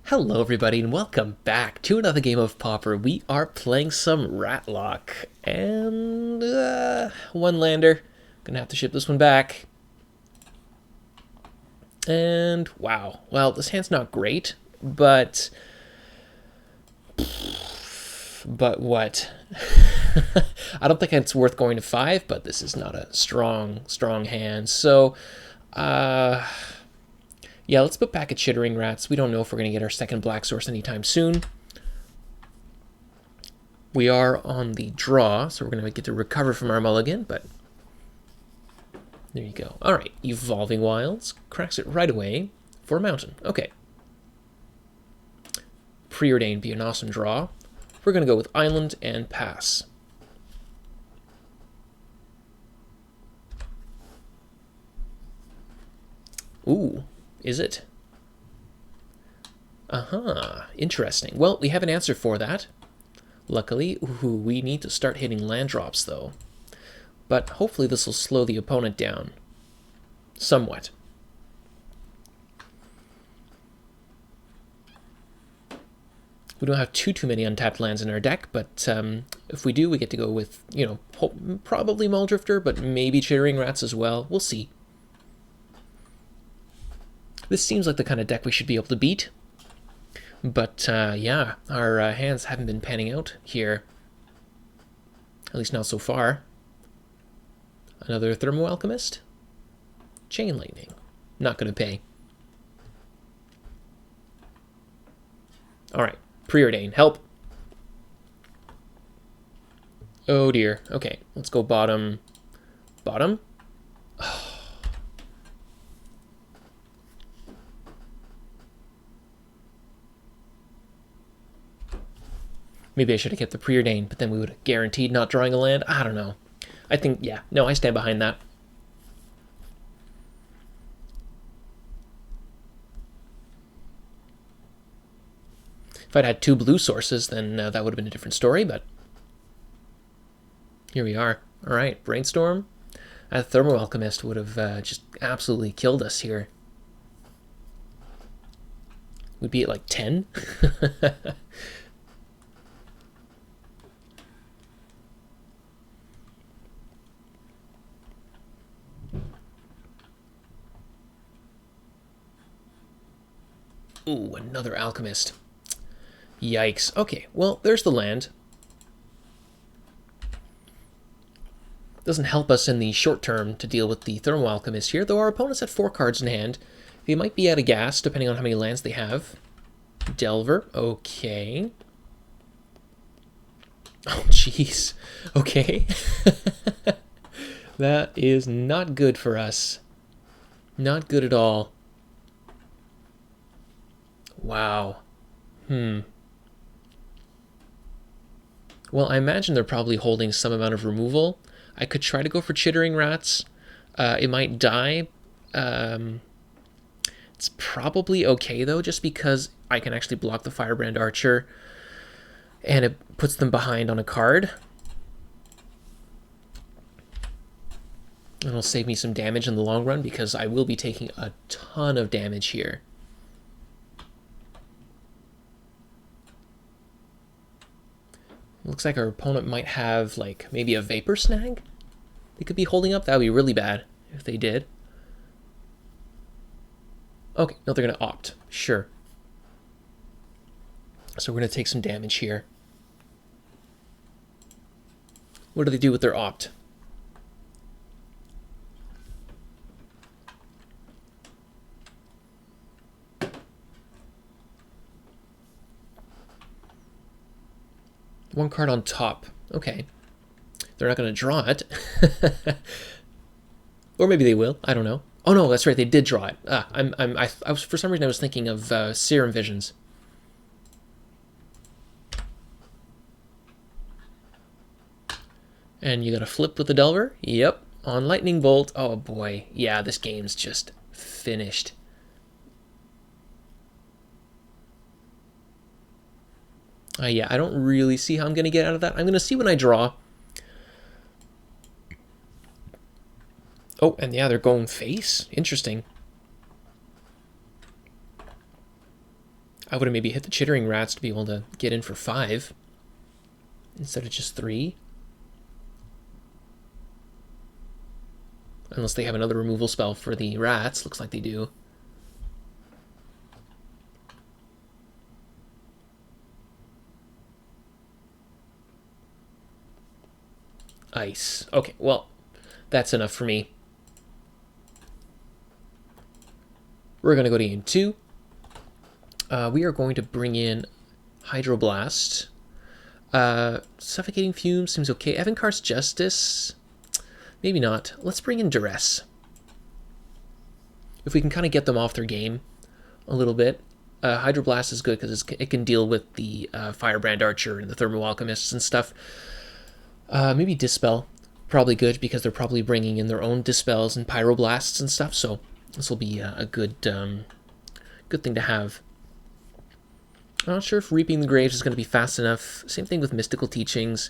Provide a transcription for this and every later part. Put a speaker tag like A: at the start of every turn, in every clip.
A: Hello everybody and welcome back to another game of Pauper. We are playing some Ratlock and one lander. Gonna have to ship this one back. And wow, well this hand's not great, but what? I don't think it's worth going to 5, but this is not a strong hand. So yeah, let's put back at Chittering Rats. We don't know if we're going to get our second black source anytime soon. We are on the draw, so we're going to get to recover from our mulligan, but there you go. All right, Evolving Wilds. Cracks it right away for a mountain. Okay. Preordained be an awesome draw. We're going to go with Island and pass. Ooh. Izzet? Interesting. Well, we have an answer for that. Luckily, we need to start hitting land drops, though. But hopefully this will slow the opponent down. Somewhat. We don't have too many untapped lands in our deck, but if we do, we get to go with, probably Muldrifter, but maybe Chittering Rats as well. We'll see. This seems like the kind of deck we should be able to beat. But, yeah, our hands haven't been panning out here. At least not so far. Another Thermo-Alchemist? Chain Lightning. Not going to pay. Alright, Preordain, help. Oh dear. Okay, let's go bottom. Bottom? Maybe I should have kept the Preordain, but then we would have guaranteed not drawing a land. I don't know. I think, yeah, no, I stand behind that. If I'd had 2 blue sources, then that would have been a different story, but here we are. All right, Brainstorm. A Thermo-Alchemist would have just absolutely killed us here. We'd be at like 10. Ooh, another Alchemist. Yikes. Okay, well, there's the land. Doesn't help us in the short term to deal with the Thermo-Alchemist here, though our opponent's at 4 cards in hand. They might be out of gas, depending on how many lands they have. Delver, okay. Oh, jeez. Okay. That is not good for us. Not good at all. Wow. Well, I imagine they're probably holding some amount of removal. I could try to go for Chittering Rats. It might die. It's probably okay, though, just because I can actually block the Firebrand Archer, and it puts them behind on a card. And it'll save me some damage in the long run, because I will be taking a ton of damage here. Looks like our opponent might have, like, maybe a Vapor Snag they could be holding up. That would be really bad if they did. Okay, no, they're going to opt. Sure. So we're going to take some damage here. What do they do with their opt? One card on top. Okay. They're not going to draw it. Or maybe they will. I don't know. Oh no, that's right. They did draw it. I was, for some reason I was thinking of Serum Visions. And you got to flip with the Delver. Yep. On Lightning Bolt. Oh boy. Yeah, this game's just finished. Yeah, I don't really see how I'm going to get out of that. I'm going to see when I draw. Oh, and yeah, they're going face. Interesting. I would have maybe hit the chittering rats to be able to get in for 5 instead of just 3. Unless they have another removal spell for the rats. Looks like they do. Ice. Okay, well, that's enough for me. We're going to go to game 2. We are going to bring in Hydroblast. Suffocating Fumes seems okay. Evankar's Justice, maybe not. Let's bring in Duress. If we can kind of get them off their game a little bit. Hydroblast is good because it can deal with the Firebrand Archer and the Thermo-Alchemists and stuff. Maybe Dispel, probably good because they're probably bringing in their own Dispels and Pyroblasts and stuff, so this will be a good thing to have. I'm not sure if Reaping the Graves is going to be fast enough. Same thing with Mystical Teachings.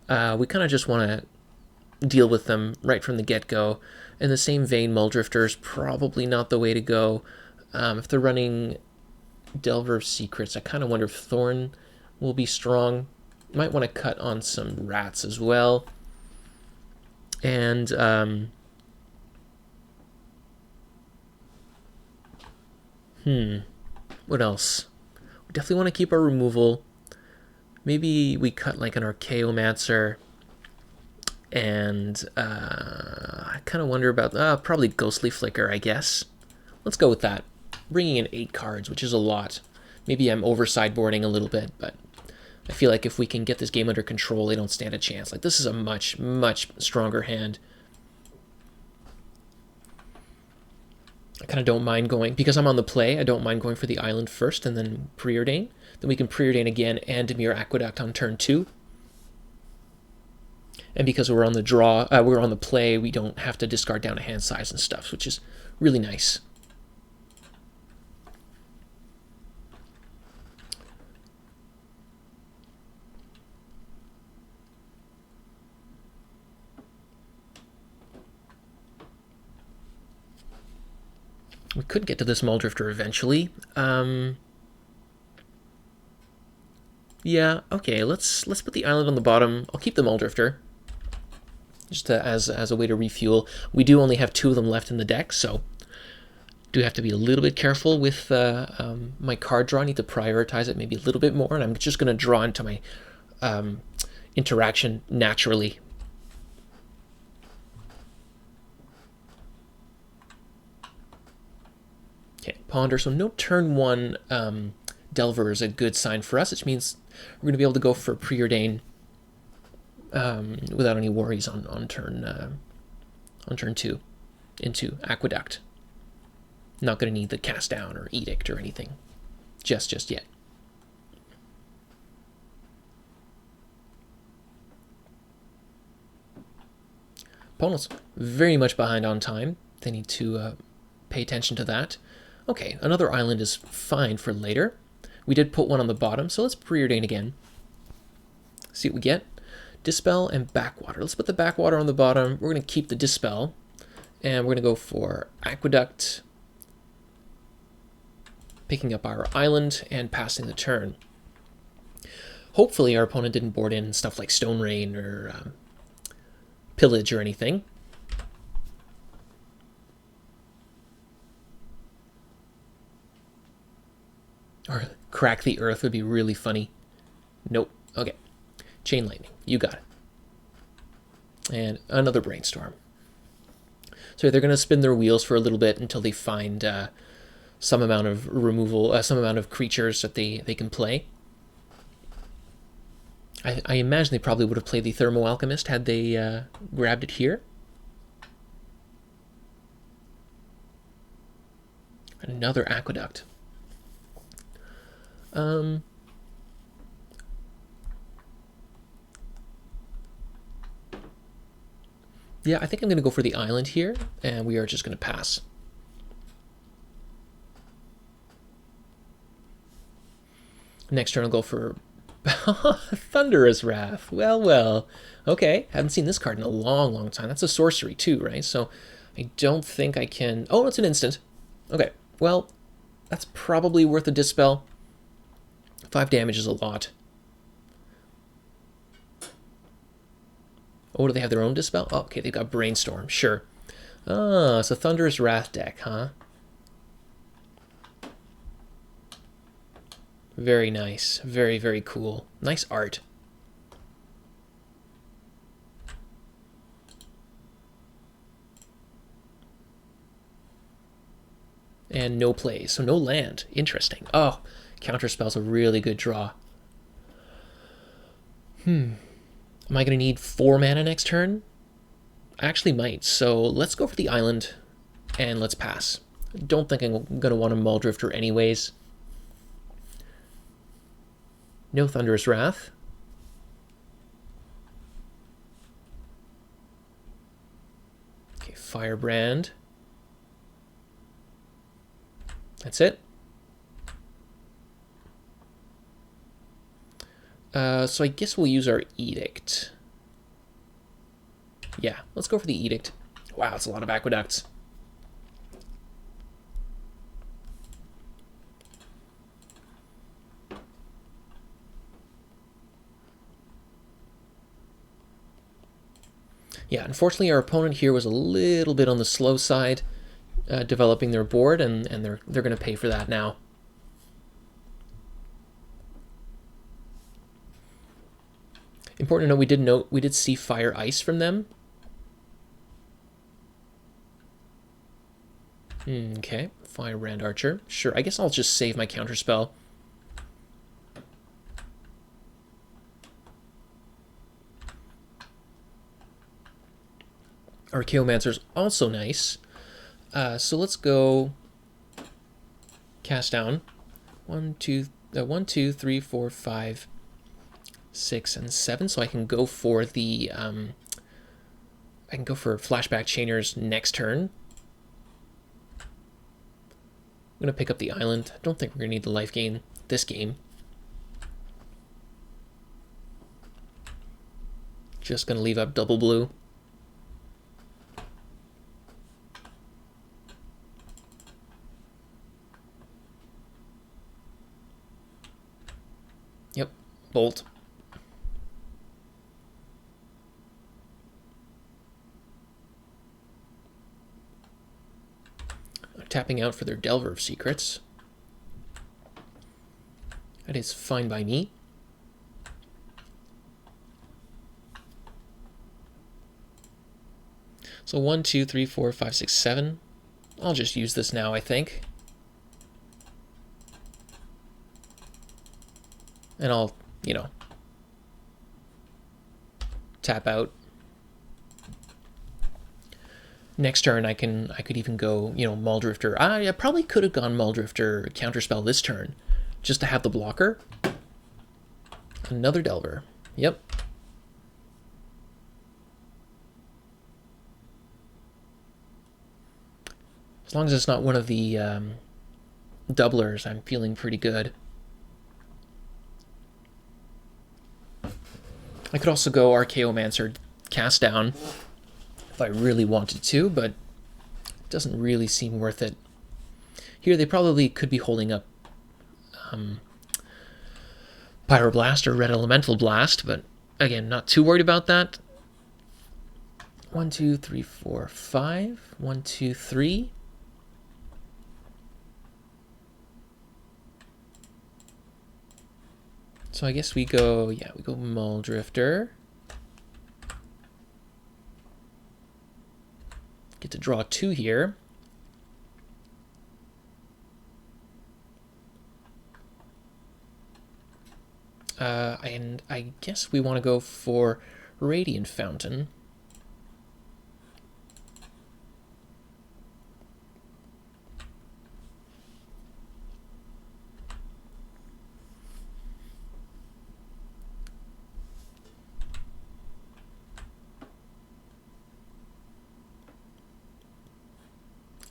A: We kind of just want to deal with them right from the get-go. In the same vein, Muldrifter's probably not the way to go. If they're running Delver of Secrets, I kind of wonder if Thorn will be strong. Might want to cut on some rats as well. And what else? We definitely want to keep our removal. Maybe we cut like an Archaeomancer. And I kind of wonder about probably Ghostly Flicker, I guess. Let's go with that. Bringing in 8 cards, which is a lot. Maybe I'm over sideboarding a little bit, but I feel like if we can get this game under control, they don't stand a chance. Like, this is a much, much stronger hand. I kind of don't mind going, because I'm on the play, I don't mind going for the island first and then Preordain. Then we can Preordain again and Dimir Aqueduct on turn 2. And because we're on the draw, we're on the play, we don't have to discard down to hand size and stuff, which is really nice. We could get to this Muldrifter eventually. Yeah, okay, let's put the island on the bottom. I'll keep the Muldrifter, just as a way to refuel. We do only have 2 of them left in the deck, so do have to be a little bit careful with my card draw. I need to prioritize it maybe a little bit more, and I'm just going to draw into my interaction naturally. Okay, Ponder. So no turn 1 Delver is a good sign for us, which means we're going to be able to go for Preordain without any worries on turn 2 into Aqueduct. Not going to need the Cast Down or Edict or anything just yet. Opponents very much behind on time. They need to pay attention to that. Okay, another island is fine for later. We did put one on the bottom, so let's Preordain again. See what we get. Dispel and Backwater. Let's put the Backwater on the bottom. We're going to keep the Dispel. And we're going to go for Aqueduct. Picking up our island and passing the turn. Hopefully our opponent didn't board in stuff like Stone Rain or Pillage or anything. Or Crack the Earth would be really funny. Nope. Okay. Chain Lightning. You got it. And another Brainstorm. So they're going to spin their wheels for a little bit until they find some amount of removal, some amount of creatures that they can play. I imagine they probably would have played the Thermo-Alchemist had they grabbed it here. Another Aqueduct. Yeah, I think I'm going to go for the island here, and we are just going to pass. Next turn I'll go for Thunderous Wrath. Well. Okay, haven't seen this card in a long time. That's a sorcery too, right? So I don't think I can... Oh, it's an instant. Okay, well, that's probably worth a Dispel. 5 damage is a lot. Oh, do they have their own Dispel? Oh, okay, they've got Brainstorm, sure. Ah, it's a Thunderous Wrath deck, huh? Very nice. Very, very cool. Nice art. And no plays, so no land. Interesting. Oh, Counterspell's a really good draw. Am I going to need 4 mana next turn? I actually might, so let's go for the island, and let's pass. Don't think I'm going to want a Muldrifter anyways. No Thunderous Wrath. Okay, Firebrand. That's it. So I guess we'll use our Edict. Yeah, let's go for the Edict. Wow, it's a lot of Aqueducts. Yeah, unfortunately our opponent here was a little bit on the slow side, developing their board, and they're going to pay for that now. Important to note we did see Fire Ice from them. Okay, Firebrand Archer. Sure, I guess I'll just save my Counterspell. Archaeomancer's also nice. So let's go cast down 1, 2, 3, 4, 5, 6, and 7. So I can go for the Flashback Chainers next turn. I'm gonna pick up the island. I don't think we're gonna need the life gain this game. Just gonna leave up double blue. Yep, bolt. Tapping out for their Delver of Secrets. That is fine by me. So 1, 2, 3, 4, 5, 6, 7. I'll just use this now, I think. And I'll, tap out. Next turn, I could even go, Muldrifter. I probably could have gone Muldrifter Counterspell this turn, just to have the blocker. Another Delver. Yep. As long as it's not one of the doublers, I'm feeling pretty good. I could also go Archaeomancer cast down if I really wanted to, but it doesn't really seem worth it. Here they probably could be holding up Pyroblast or Red Elemental Blast, but again, not too worried about that. 1, 2, 3, 4, 5. 1, 2, 3. So I guess we go Muldrifter. Get to draw 2 here. And I guess we want to go for Radiant Fountain.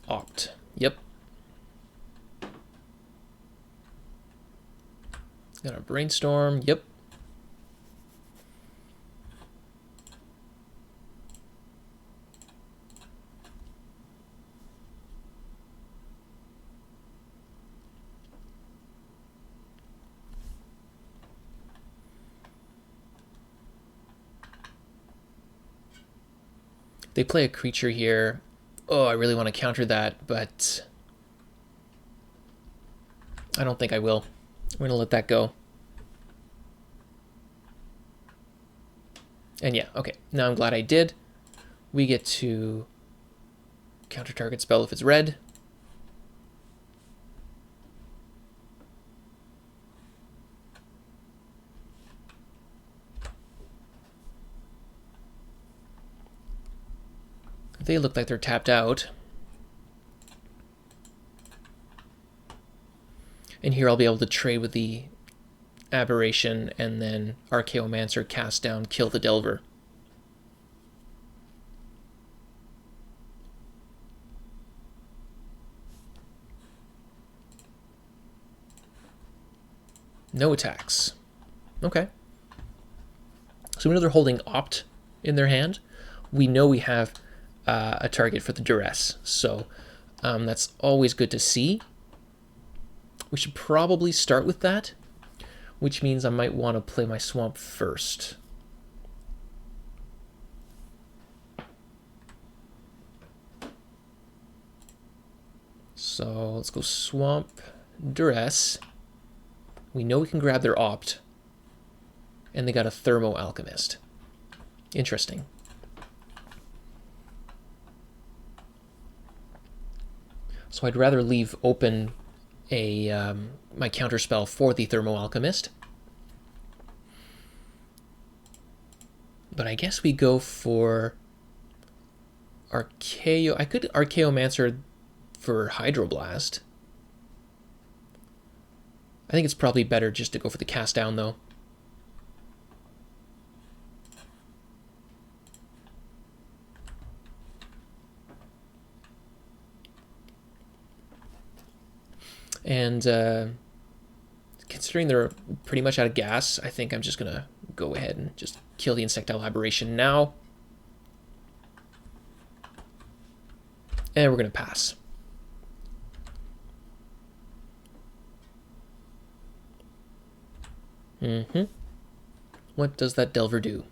A: Opt. Yep. Got a Brainstorm. Yep. They play a creature here. Oh, I really want to counter that, but I don't think I will. I'm going to let that go. And yeah, okay. Now I'm glad I did. We get to counter target spell if it's red. They look like they're tapped out. And here I'll be able to trade with the Aberration and then Archaeomancer, cast down, kill the Delver. No attacks. Okay. So we know they're holding Opt in their hand. We know we have a target for the Duress. So that's always good to see. We should probably start with that, which means I might want to play my Swamp first. So let's go Swamp, Duress. We know we can grab their Opt. And they got a Thermo-Alchemist. Interesting. So I'd rather leave open a my counterspell for the Thermo-Alchemist. But I guess we go for Archaeo. I could Archaeomancer for Hydroblast. I think it's probably better just to go for the cast down though. And considering they're pretty much out of gas, I think I'm just going to go ahead and just kill the Insectile Aberration now. And we're going to pass. What does that Delver do?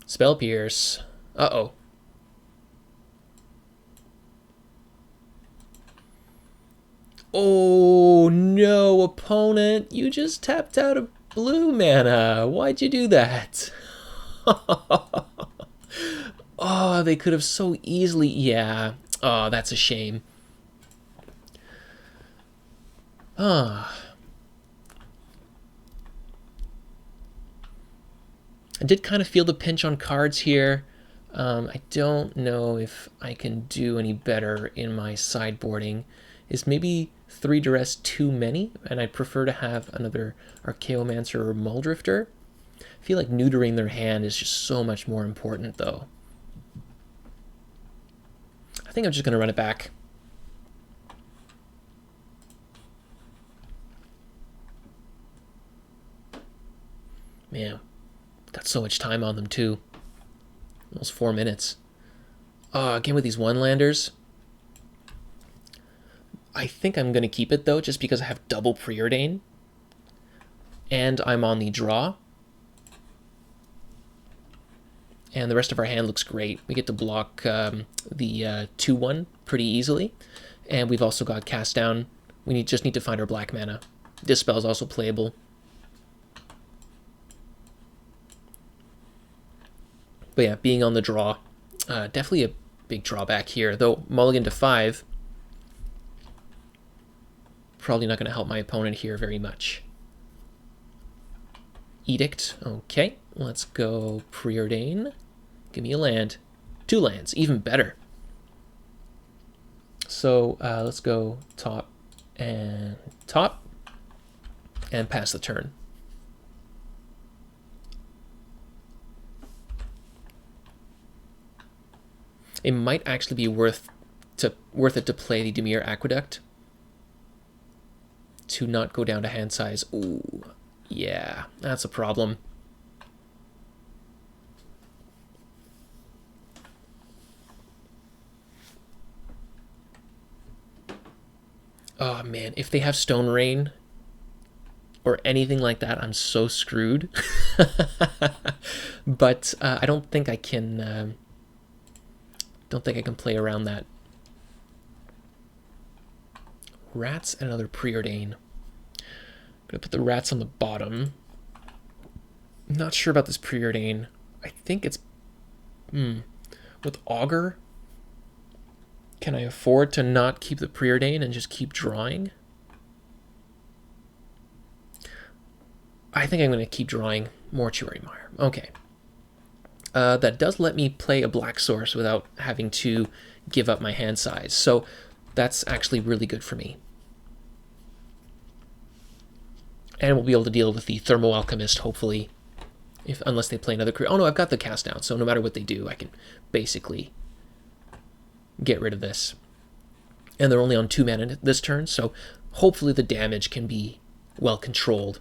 A: Spell Pierce. Uh-oh. Oh no, opponent, you just tapped out a blue mana. Why'd you do that? Oh, they could have so easily... Yeah. Oh, that's a shame. Ah. I did kind of feel the pinch on cards here. I don't know if I can do any better in my sideboarding. Is maybe 3 Duress too many? And I'd prefer to have another Archaeomancer or Muldrifter. I feel like neutering their hand is just so much more important, though. I think I'm just going to run it back. Man, got so much time on them, too. Almost 4 minutes. Again with these one-landers. I think I'm going to keep it, though, just because I have double Preordain. And I'm on the draw. And the rest of our hand looks great. We get to block the 2-1 pretty easily. And we've also got Cast Down. We just need to find our black mana. Dispel is also playable. But yeah, being on the draw, definitely a big drawback here. Though mulligan to 5... probably not going to help my opponent here very much. Edict. Okay, let's go Preordain. Give me a land. 2 lands, even better. So let's go top, and pass the turn. It might actually be worth it to play the Dimir Aqueduct to not go down to hand size. Ooh, yeah, that's a problem. Oh man, if they have Stone Rain, or anything like that, I'm so screwed. But I don't think I can. Don't think I can play around that. Rats and another preordain. I'm gonna put the rats on the bottom. I'm not sure about this preordain. I think it's with auger. Can I afford to not keep the preordain and just keep drawing? I think I'm going to keep drawing Mortuary Mire. Okay. That does let me play a black source without having to give up my hand size. So that's actually really good for me. And we'll be able to deal with the Thermo-Alchemist, hopefully. Unless they play another creature. Oh no, I've got the cast down, so no matter what they do, I can basically get rid of this. And they're only on 2 mana this turn, so hopefully the damage can be well controlled.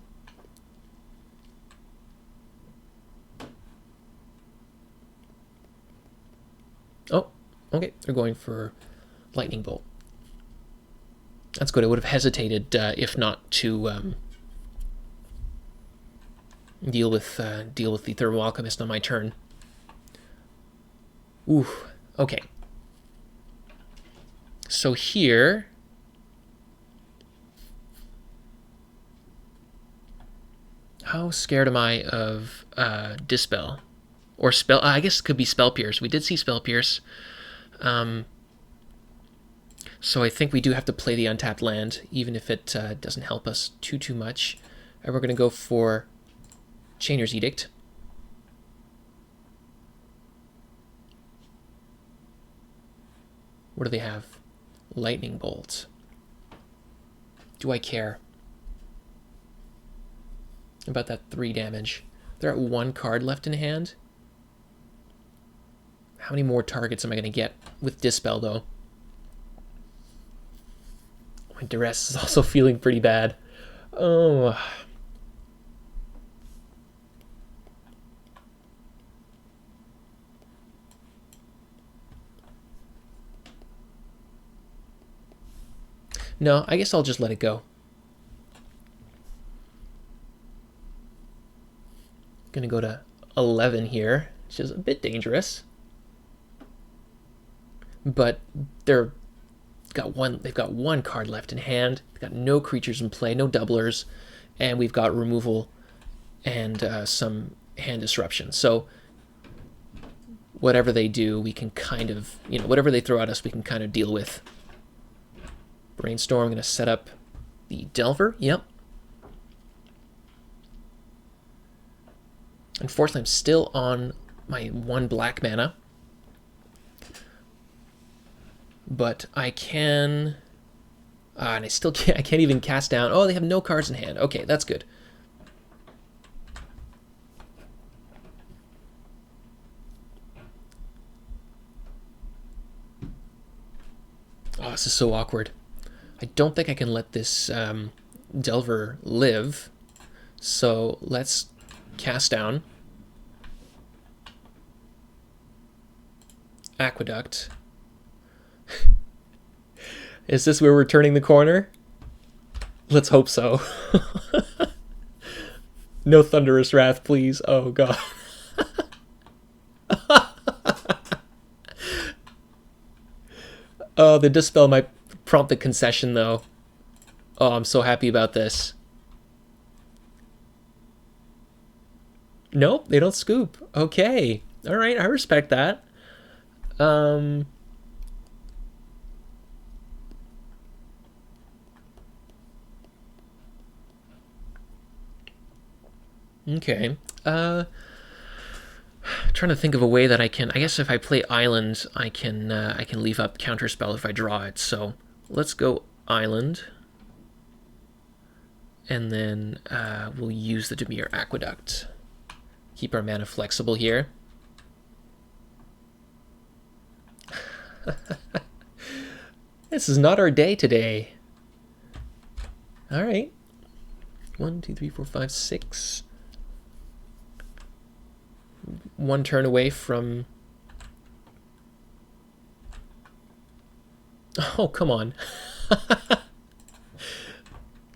A: Oh, okay, they're going for Lightning Bolt. That's good. I would have hesitated if not to deal with the Thermo-Alchemist on my turn. Ooh, okay. So here, how scared am I of Dispel? Or Spell, I guess it could be Spell Pierce. We did see Spell Pierce. So I think we do have to play the untapped land, even if it doesn't help us too much. And we're going to go for Chainer's Edict. What do they have? Lightning Bolt. Do I care about that 3 damage? They're at 1 card left in hand. How many more targets am I going to get with Dispel, though? My Duress is also feeling pretty bad. Oh. No, I guess I'll just let it go. Gonna go to 11 here, which is a bit dangerous. But they've got 1 card left in hand. They've got no creatures in play, no doublers, and we've got removal and some hand disruption. So whatever they do, we can kind of, whatever they throw at us, we can kind of deal with. Brainstorm, I'm going to set up the Delver. Yep. Unfortunately, I'm still on my 1 black mana. But I can... and I still can't... I can't even cast down... Oh, they have no cards in hand. Okay, that's good. Oh, this is so awkward. I don't think I can let this Delver live. So let's cast down. Aqueduct. Is this where we're turning the corner? Let's hope so. No Thunderous Wrath, please. Oh, God. Oh, the Dispel might prompt the concession, though. Oh, I'm so happy about this. Nope, they don't scoop. Okay. All right, I respect that. Okay. Trying to think of a way that I can... I guess if I play Island, I can leave up Counterspell if I draw it. So let's go Island. And then we'll use the Dimir Aqueduct. Keep our mana flexible here. This is not our day today. All right. 1, 2, 3, 4, 5, 6. 1 turn away from... Oh, come on.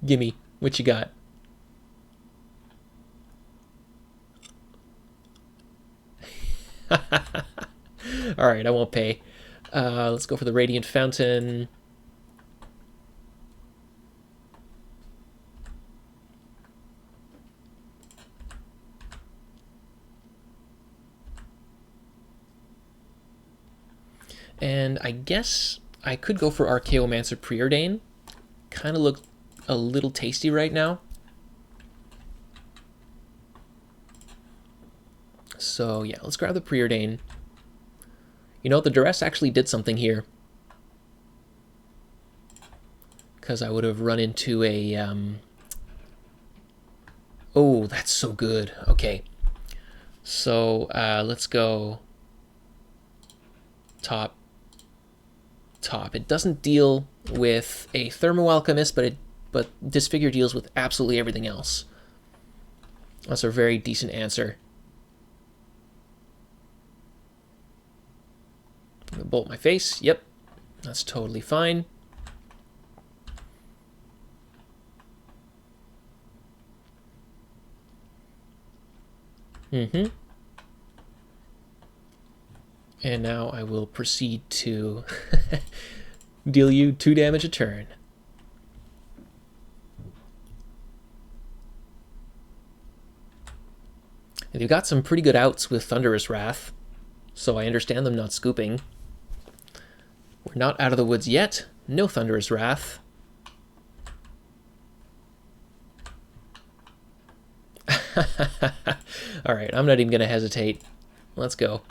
A: Gimme. What you got? All right, I won't pay. Let's go for the Radiant Fountain. And I guess I could go for Archaeomancer Preordain. Kind of look a little tasty right now. So yeah, let's grab the Preordain. You know, the duress actually did something here. Because I would have run into a... Oh, that's so good. Okay. So let's go top. It doesn't deal with a Thermo-Alchemist, but Disfigure deals with absolutely everything else. That's a very decent answer. I'm gonna bolt my face. Yep, that's totally fine. And now I will proceed to deal you 2 damage a turn. And you've got some pretty good outs with Thunderous Wrath, so I understand them not scooping. We're not out of the woods yet. No Thunderous Wrath. All right, I'm not even going to hesitate. Let's go.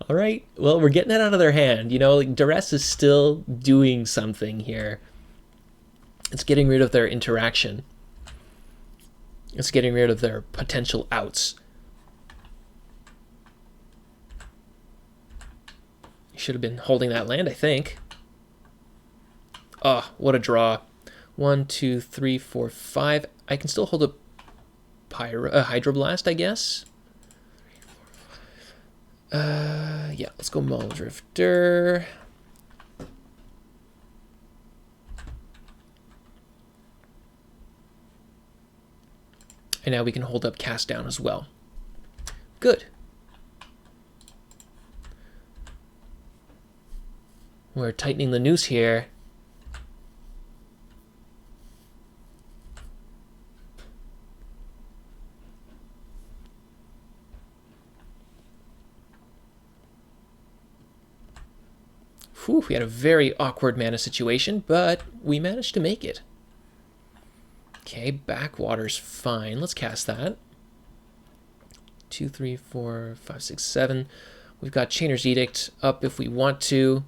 A: All right, well, we're getting it out of their hand. You know, like, duress is still doing something here. It's getting rid of their interaction. It's getting rid of their potential outs. You should have been holding that land, I think. Oh, what a draw. 1, 2, 3, 4, 5. I can still hold a Hydroblast, I guess. Yeah, let's go Muldrifter. And now we can hold up Cast Down as well. Good. We're tightening the noose here. Whew, we had a very awkward mana situation, but we managed to make it. Okay, Backwater's fine. Let's cast that. 2, 3, 4, 5, 6, 7. We've got Chainer's Edict up if we want to.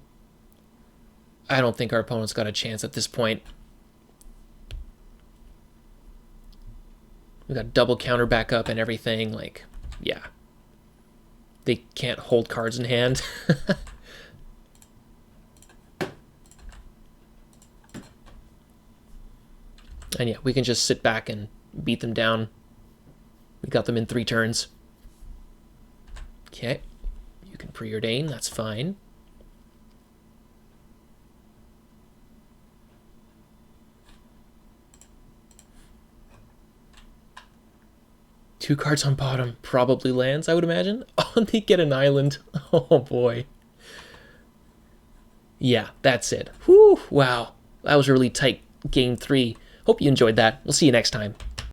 A: I don't think our opponent's got a chance at this point. We've got double counter backup and everything. Like, yeah. They can't hold cards in hand. And yeah, we can just sit back and beat them down. We got them in 3 turns. Okay. You can preordain, that's fine. Two cards on bottom, probably lands, I would imagine. Oh, they get an island. Oh boy. Yeah, that's it. Whew, wow. That was a really tight game 3. Hope you enjoyed that. We'll see you next time.